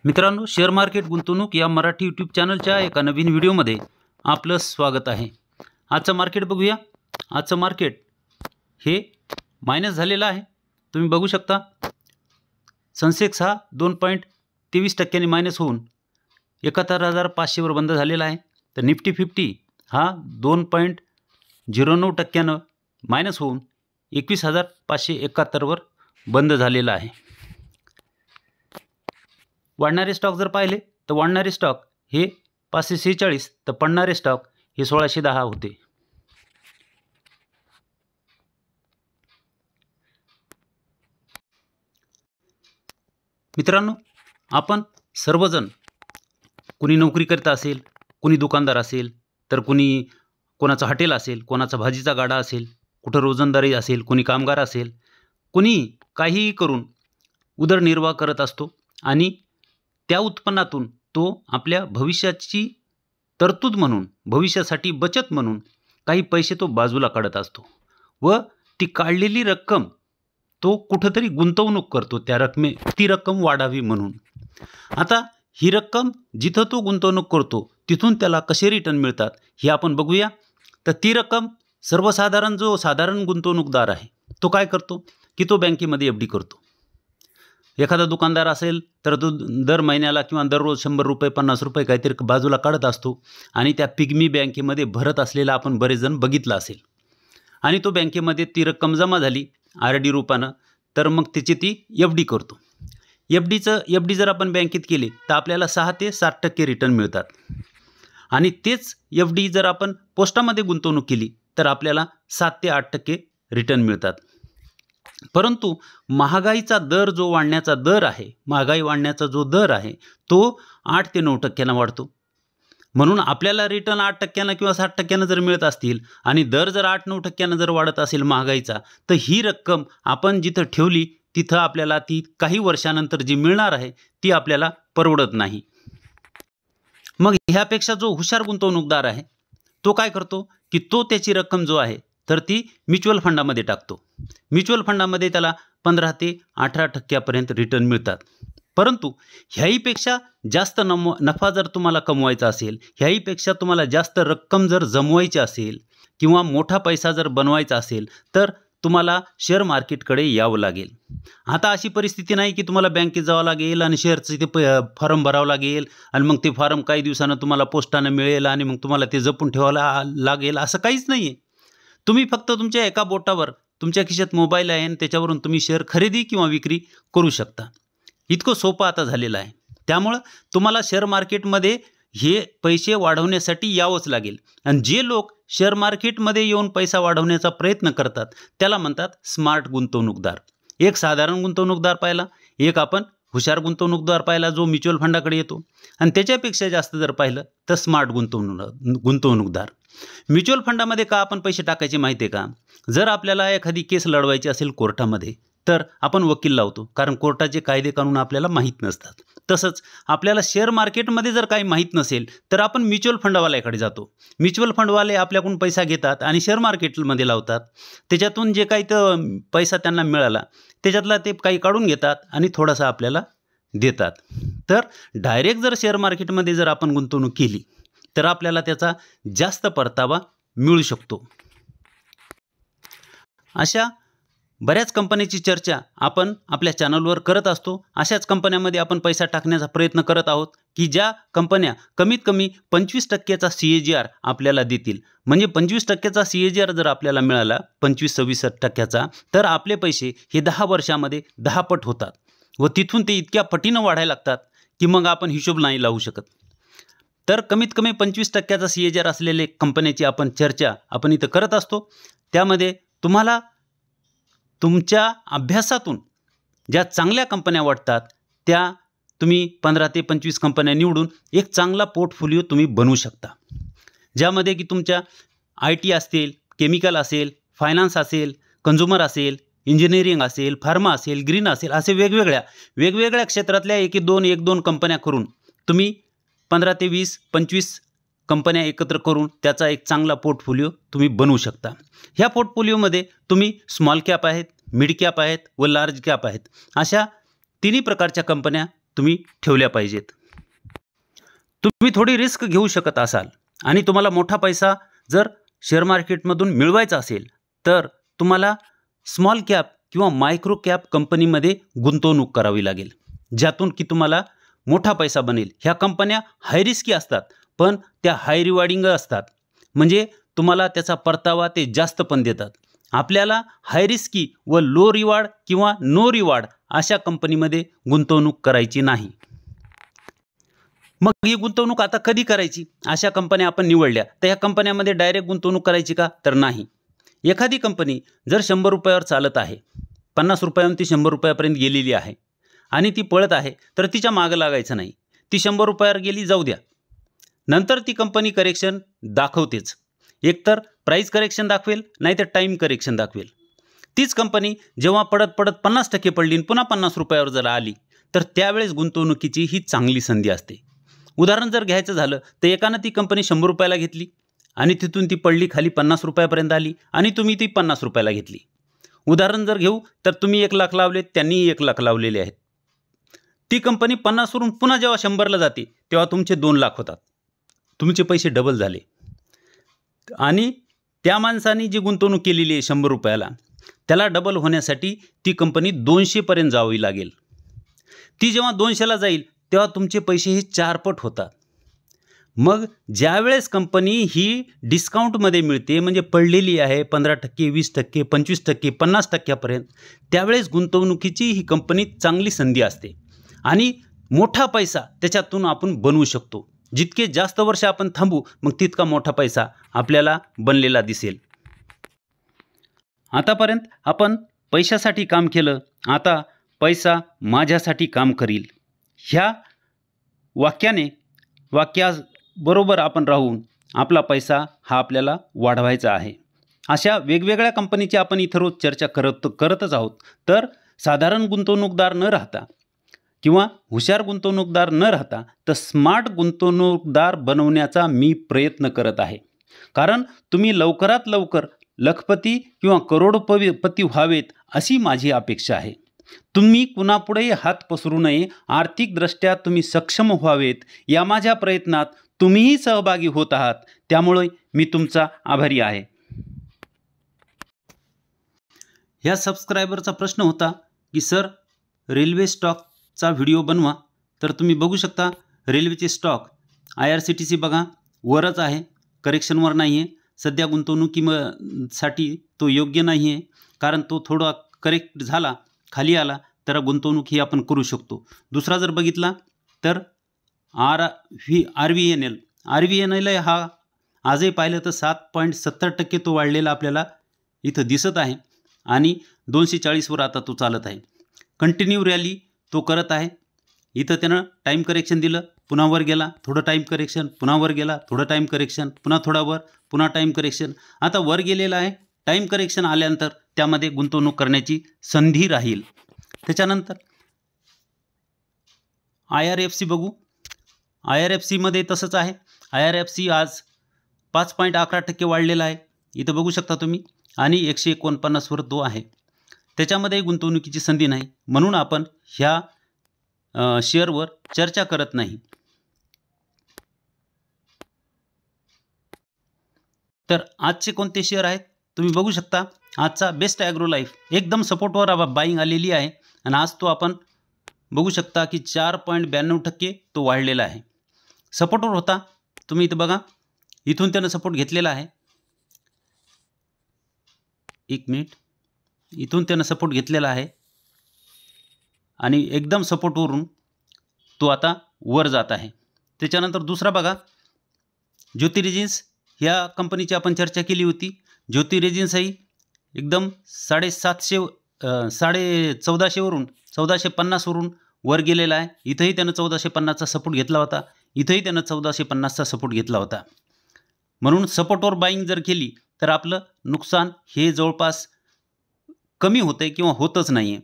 मित्रांनो, share market गुंतवणूक या मराठी यूट्यूब चॅनलच्या एका नवीन व्हिडिओमध्ये आपलं स्वागत आहे। आजचं मार्केट बघूया। आजचं मार्केट हे मायनस झालेलं आहे। तुम्ही बघू शकता सेन्सेक्स हा 2.23% मायनस होऊन 71,500 वर बंद झालेला आहे। तर निफ्टी 50 हा 2.09% मायनस होऊन 21,571 वर बंद झालेला आहे। वाढणारे स्टॉक जर पाहिले तर वाढणारे स्टॉक हे 546 तर पडणारे स्टॉक हे 1610 होते। मित्रांनो, आपण सर्वजण कोणी नोकरी करत असेल, कोणी दुकानदार असेल, तर कोणाचं हॉटेल असेल, कोणाचा भाजीचा गाडा असेल, कुठं रोजंदारी असेल, कोणी कामगार असेल, कोणी काहीही करून उदरनिर्वाह करत असतो आणि त्या उत्पन्नातून तो आपल्या भविष्याची तरतूद म्हणून, भविष्यासाठी बचत म्हणून काही पैसे तो बाजूला काढत असतो व ती काढलेली रक्कम तो कुठेतरी गुंतवणूक करतो ती रक्कम वाढावी म्हणून। आता ही रक्कम जिथं तो गुंतवणूक करतो तिथून त्याला कसे रिटर्न मिळतात हे आपण बघूया। तर ती रक्कम सर्वसाधारण जो साधारण गुंतवणूकदार आहे तो काय करतो की तो बँकेमध्ये एफडी करतो। एखादा दुकानदार असेल तर तो दर महिन्याला किंवा दररोज 100 रुपये 50 रुपये काहीतरी बाजूला काढत असतो आणि त्या पिग्मी बँकेमध्ये भरत असलेला आपण बरेच जण बघितलं असेल आणि तो बँकेमध्ये ती रक्कम जमा झाली आरडी रूपानं तर मग त्याची ती एफडी करतो। एफडी जर आपण बँकेत केली तर आपल्याला 6 ते 7% रिटर्न मिळतात आणि तेच एफडी जर आपण पोस्टामध्ये गुंतवणूक केली तर आपल्याला 7 ते 8% रिटर्न मिळतात। परंतु महागाईचा दर जो वाढण्याचा दर आहे, महागाई वाढण्याचा जो दर आहे तो 8 ते 9% वाढतो। म्हणून आपल्याला रिटर्न 8% किंवा 7% जर मिळत असतील आणि दर जर 8-9% जर वाढत असेल महागाईचा, तर ही रक्कम आपण जिथं ठेवली तिथं आपल्याला ती काही वर्षानंतर जी मिळणार आहे ती आपल्याला परवडत नाही। मग ह्यापेक्षा जो हुशार गुंतवणूकदार आहे तो काय करतो की तो त्याची रक्कम जो आहे तर ती म्युच्युअल फंडामध्ये टाकतो। म्युच्युअल फंडामध्ये त्याला 15 ते 18% पर्यंत रिटर्न मिळतात। परंतु ह्याहीपेक्षा जास्त नफा जर तुम्हाला कमवायचा असेल, ह्याहीपेक्षा तुम्हाला जास्त रक्कम जर जमवायची असेल किंवा मोठा पैसा जर बनवायचा असेल तर तुम्हाला शेअर मार्केटकडे यावं लागेल। आता अशी परिस्थिती नाही की तुम्हाला बँकेत जावं लागेल आणि शेअरचं ते फॉर्म भरावं लागेल आणि मग ते फॉर्म काही दिवसानं तुम्हाला पोस्टानं मिळेल आणि मग तुम्हाला ते जपून ठेवायला लागेल, असं काहीच नाही आहे। तुम्ही फक्त तुमच्या एका बोटावर तुमच्या खिशात मोबाईल आहे आणि त्याच्यावरून तुम्ही शेअर खरेदी किंवा विक्री करू शकता। इतकं सोपं आता झालेलं आहे। त्यामुळं तुम्हाला शेअर मार्केटमध्ये हे पैसे वाढवण्यासाठी यावंच लागेल आणि जे लोक शेअर मार्केटमध्ये येऊन पैसा वाढवण्याचा प्रयत्न करतात त्याला म्हणतात स्मार्ट गुंतवणूकदार। एक साधारण गुंतवणूकदार पाहिला, एक आपण हुशार गुंतवणूकदार पाहिला जो म्युच्युअल फंडाकडे येतो आणि त्याच्यापेक्षा जास्त जर पाहिलं तर स्मार्ट गुंतवणूकदार। म्युच्युअल फंडामध्ये का आपण पैसे टाकायचे माहिती आहे का? जर आपल्याला एखादी केस लढवायची असेल कोर्टामध्ये तर आपण वकील लावतो, कारण कोर्टाचे कायदे कानून आपल्याला माहीत नसतात। तसंच आपल्याला शेअर मार्केटमध्ये जर काही माहीत नसेल तर आपण म्युच्युअल फंडवाल्याकडे जातो। म्युच्युअल फंडवाले आपल्याकडून पैसा घेतात आणि शेअर मार्केटमध्ये लावतात। त्याच्यातून जे काही तर पैसा त्यांना मिळाला त्याच्यातला ते काही काढून घेतात आणि थोडासा आपल्याला देतात। तर डायरेक्ट जर शेअर मार्केटमध्ये जर आपण गुंतवणूक केली तर आपल्याला त्याचा जास्त परतावा मिळू शकतो। अशा बऱ्याच कंपन्याची चर्चा आपण आपल्या चॅनलवर करत असतो। अशाच कंपन्यांमध्ये आपण पैसा टाकण्याचा प्रयत्न करत आहोत की ज्या कंपन्या कमीत कमी 25%चा CAGR आपल्याला देतील। म्हणजे 25%चा CAGR जर आपल्याला मिळाला 25-26% तर आपले पैसे हे 10 वर्षामध्ये 10 पट होतात व तिथून ते इतक्या पटीनं वाढायला लागतात की मग आपण हिशोब नाही लावू शकत। तर कमीत कमी 25%चा CAGR असलेले कंपन्याची आपण चर्चा आपण इथं करत असतो। त्यामध्ये तुम्हाला तुमच्या अभ्यासातून ज्या चांगल्या कंपन्या वाटतात त्या तुम्ही 15 ते 25 कंपन्या निवडून एक चांगला पोर्टफोलिओ तुम्ही बनवू शकता, ज्यामध्ये की तुमच्या IT असतील, केमिकल असेल, फायनान्स असेल, कंझ्युमर असेल, इंजिनिअरिंग असेल, फार्मा असेल, ग्रीन असेल, असे वेगवेगळ्या क्षेत्रातल्या 1-2 कंपन्या करून तुम्ही 15 ते 20-25 कंपन्या एकत्र करून त्याचा एक चांगला पोर्टफोलिओ तुम्ही बनवू शकता। ह्या पोर्टफोलिओमध्ये तुम्ही स्मॉल कॅप आहेत, मिड कॅप आहेत व लार्ज कॅप आहेत, अशा तिन्ही प्रकारच्या कंपन्या तुम्ही ठेवल्या पाहिजेत. तुम्ही थोडी रिस्क घेऊ शकत असाल आणि तुम्हाला मोठा पैसा जर शेअर मार्केटमधून मिळवायचा असेल तर तुम्हाला स्मॉल कॅप किंवा मायक्रो कॅप कंपनीमध्ये गुंतवणूक करावी लागेल, ज्यातून की तुम्हाला मोठा पैसा बनेल. ह्या कंपन्या हाय रिस्की असतात पण त्या हाय रिवॉर्डिंग असतात, म्हणजे तुम्हाला त्याचा परतावा ते जास्त पण देतात. आपल्याला हाय रिस्की व लो रिवॉर्ड किंवा नो रिवॉर्ड अशा कंपनीमध्ये गुंतवणूक करायची नाही. मग ही गुंतवणूक आता कधी करायची? अशा कंपन्या आपण निवडल्या तर ह्या कंपन्यामध्ये डायरेक्ट गुंतवणूक करायची का? तर नाही. एखादी कंपनी जर 100 रुपयावर चालत आहे, 50 रुपयाहून ती 100 रुपयापर्यंत गेलेली आहे आणि ती पळत आहे, तर तिच्या मागं लागायचं नाही. ती 100 रुपयावर गेली जाऊ द्या. नंतर ती कंपनी करेक्शन दाखवतेच. एकतर प्राईस करेक्शन दाखवेल, नाहीतर टाईम करेक्शन दाखवेल. तीच कंपनी जेव्हा पडत पडत 50% पडली आणि पुन्हा 50 रुपयावर जर आली तर त्यावेळेस गुंतवणुकीची ही चांगली संधी असते. उदाहरण जर घ्यायचं झालं तर एकानं ती कंपनी 100 रुपयाला घेतली आणि तिथून ती पडली खाली 50 रुपयापर्यंत आली आणि तुम्ही ती 50 रुपयाला घेतली. उदाहरण जर घेऊ तर तुम्ही 1 लाख लावले, त्यांनीही 1 लाख लावलेले आहेत. ती कंपनी 50 वरून पुन्हा जेव्हा 100ला जाते तेव्हा तुमचे 2 लाख होतात. तुमचे पैसे डबल झाले. आणि त्या माणसाने जी गुंतवणूक केलेली आहे 100 रुपयाला, त्याला डबल होण्यासाठी ती कंपनी 200 पर्यंत जावी लागेल. ती जेव्हा 200ला जाईल तेव्हा तुमचे पैसे हे 4 पट होतात. मग ज्यावेळेस कंपनी ही डिस्काउंटमध्ये मिळते, म्हणजे पडलेली आहे 15%, 20%, 25%, 50%पर्यंत, त्यावेळेस गुंतवणुकीची ही कंपनी चांगली संधी असते आणि मोठा पैसा त्याच्यातून आपण बनवू शकतो. जितके जास्त वर्ष आपण थांबू मग तितका मोठा पैसा आपल्याला बनलेला दिसेल. आतापर्यंत आपण पैशासाठी काम केलं, आता पैसा माझ्यासाठी काम करील. ह्या वाक्याबरोबर आपण राहून आपला पैसा हा आपल्याला वाढवायचा आहे. अशा वेगवेगळ्या कंपनीची आपण इथं रोज चर्चा करतच आहोत. तर साधारण गुंतवणूकदार न राहता किंवा हुशार गुंतवणूकदार न राहता तर स्मार्ट गुंतवणूकदार बनवण्याचा मी प्रयत्न करत आहे. कारण तुम्ही लवकरात लवकर लखपती किंवा करोडपती व्हावेत अशी माझी अपेक्षा आहे. तुम्ही कुणापुढेही हात पसरू नये, आर्थिकदृष्ट्या तुम्ही सक्षम व्हावेत या माझ्या प्रयत्नात तुम्हीही सहभागी होत आहात, त्यामुळे मी तुमचा आभारी आहे. ह्या सबस्क्रायबरचा प्रश्न होता की सर रेल्वे स्टॉकचा व्हिडिओ बनवा, तर तुम्ही बघू शकता रेल्वेचे स्टॉक IRCTC बघा वरच आहे, करेक्शनवर नाही आहे. सध्या गुंतवणुकीसाठी तो योग्य नाही आहे, कारण तो थोडा करेक्ट झाला, खाली आला तर गुंतवणूक ही आपण करू शकतो. दुसरा जर बघितला तर RVNL हा आजही पाहिलं तर 7.70% तो वाढलेला आपल्याला इथं दिसत आहे आणि 240वर आता तो चालत आहे. कंटिन्यू रॅली तो करत आहे. इथं त्यानं टाईम करेक्शन दिलं, पुन्हा वर गेला, थोडं टाईम करेक्शन, पुन्हा वर गेला, थोडं टाईम करेक्शन, पुन्हा थोडा वर, पुन्हा टाईम करेक्शन. आता वर गेलेला आहे. टाईम करेक्शन आल्यानंतर त्यामध्ये गुंतवणूक करण्याची संधी राहील. त्याच्यानंतर IRFC बघू. IRFCमध्ये तसंच आहे. IRFC आज 5.11% वाढलेला आहे, इथं बघू शकता तुम्ही, आणि 149वर तो आहे. त्याच्यामध्ये गुंतवणुकीची संधी नाही, म्हणून आपण ह्या शेअरवर चर्चा करत नाही. तर आजचे कोणते शेअर आहेत तुम्ही बघू शकता. आजचा बेस्ट ॲग्रो लाईफ एकदम सपोर्टवर बाईंग आलेली आहे आणि आज तो आपण बघू शकता की 4.92% तो वाढलेला आहे. सपोर्टवर होता, तुम्ही इथं बघा, इथून त्यानं सपोर्ट घेतलेला आहे. 1 मिनिट, इथून त्यानं सपोर्ट घेतलेला आहे आणि एकदम सपोर्टवरून तो आता वर जात आहे. त्याच्यानंतर दुसरा बघा, ज्योती रेजिन्स, ह्या कंपनीची आपण चर्चा केली होती. ज्योती रेजिन्सही एकदम 1450वरून 1450वरून वर गेलेला आहे. इथंही त्यानं 1450चा सपोर्ट घेतला होता, इथंही त्यानं 1450चा सपोर्ट घेतला होता. म्हणून सपोर्टवर बाईंग जर केली तर आपलं नुकसान हे जवळपास कमी होते किंवा होतच नाही आहे.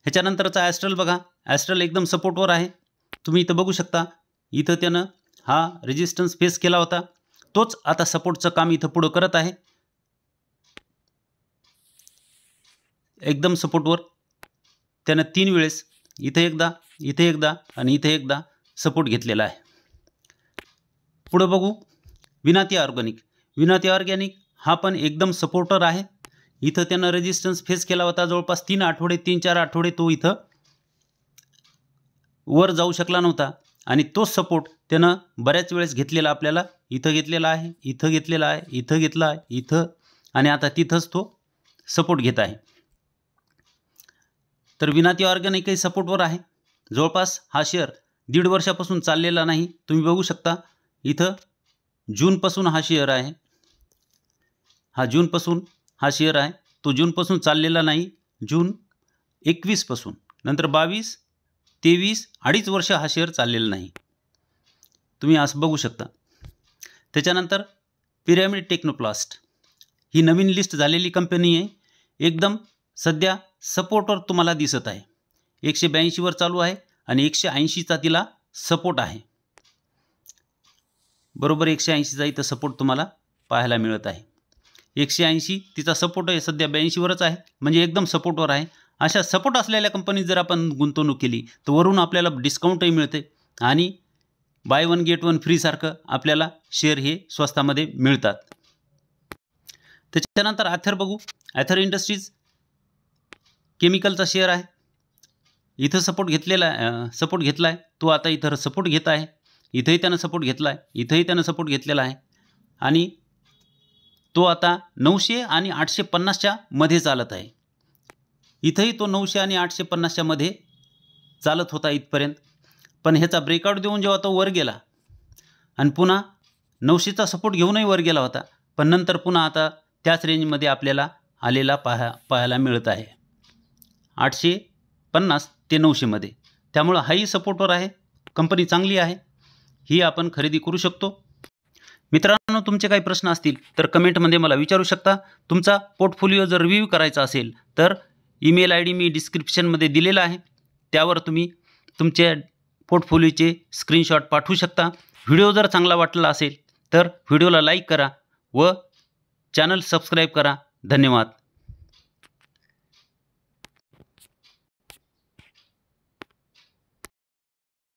ह्याच्यानंतरचा ॲस्ट्रल बघा, ॲस्ट्रल एकदम सपोर्टवर आहे. तुम्ही इथं बघू शकता, इथं त्यानं हा रेजिस्टन्स फेस केला होता, तोच आता सपोर्टचं काम इथं पुढं करत आहे. एकदम सपोर्टवर त्यानं 3 वेळेस इथे एकदा आणि इथे एकदा सपोर्ट घेतलेला आहे. पुढे बघू विनाती ऑर्गॅनिक हा पण एकदम सपोर्टर आहे. इथं त्यानं रेजिस्टन्स फेस केला होता जवळपास 3-4 आठवडे तो इथं वर जाऊ शकला नव्हता आणि तोच सपोर्ट त्यानं बऱ्याच वेळेस घेतलेला आपल्याला. इथं घेतलेला आहे, इथं घेतलेला आहे, इथं घेतला आहे, इथं आणि आता तिथंच तो सपोर्ट घेत आहे. तर विनाती ऑर्गॅनिकही सपोर्टवर आहे. जवळपास हा शेअर 1.5 वर्षापासून चाललेला नाही. तुम्ही बघू शकता इथं जूनपासून हा शेअर आहे. जूनपासून हा शेअर आहे. तो जूनपासून चाललेला नाही. जून 21 पासून नंतर 22, 23 2.5 वर्ष हा शेअर चाललेला नाही. तुम्ही असं बघू शकता. त्याच्यानंतर पिरॅमिड टेक्नोप्लास्ट ही नवीन लिस्ट झालेली कंपनी आहे. एकदम सध्या सपोर्टवर तुम्हाला दिसत आहे. 182 वर चालू आहे आणि 180चा तिला सपोर्ट आहे. बरोबर 180चा इथं सपोर्ट तुम्हाला पाहायला मिळत आहे. 180 तिचा सपोर्ट आहे, सध्या 82 वरच आहे, म्हणजे एकदम सपोर्टवर आहे. अशा सपोर्ट असलेल्या कंपनीत जर आपण गुंतवणूक केली तर वरून आपल्याला डिस्काउंटही मिळते आणि by one get one free सारखं आपल्याला शेअर हे स्वस्तामध्ये मिळतात. त्याच्यानंतर ॲथर बघू. ॲथर इंडस्ट्रीज केमिकलचा शेअर आहे. इथं सपोर्ट घेतला आहे. तो आता इथं सपोर्ट घेत आहे. इथंही त्यानं सपोर्ट घेतला आहे, इथंही त्यानं सपोर्ट घेतलेला आहे आणि तो आता 900 आणि 850च्या मध्ये चालत आहे. इथंही तो 900 आणि 850च्या मध्ये चालत होता इथपर्यंत. पण ह्याचा ब्रेकआउट देऊन जेव्हा तो वर गेला आणि पुन्हा 900चा सपोर्ट घेऊनही वर गेला होता, पण नंतर पुन्हा आता त्याच रेंजमध्ये आपल्याला आलेला पाहायला मिळत आहे 850 ते 900 मध्ये. त्यामुळं हाही सपोर्टवर आहे. कंपनी चांगली आहे, ही आपण खरेदी करू शकतो. मित्रांनो, तुमचे काही प्रश्न असतील तर कमेंटमध्ये मला विचारू शकता. तुमचा पोर्टफोलिओ जर रिव्ह्यू करायचा असेल तर ईमेल ID मी डिस्क्रिप्शनमध्ये दिलेला आहे. त्यावर तुम्ही तुमच्या पोर्टफोलिओचे स्क्रीनशॉट पाठवू शकता. व्हिडिओ जर चांगला वाटला असेल तर व्हिडिओला लाईक करा व चॅनल सबस्क्राईब करा. धन्यवाद.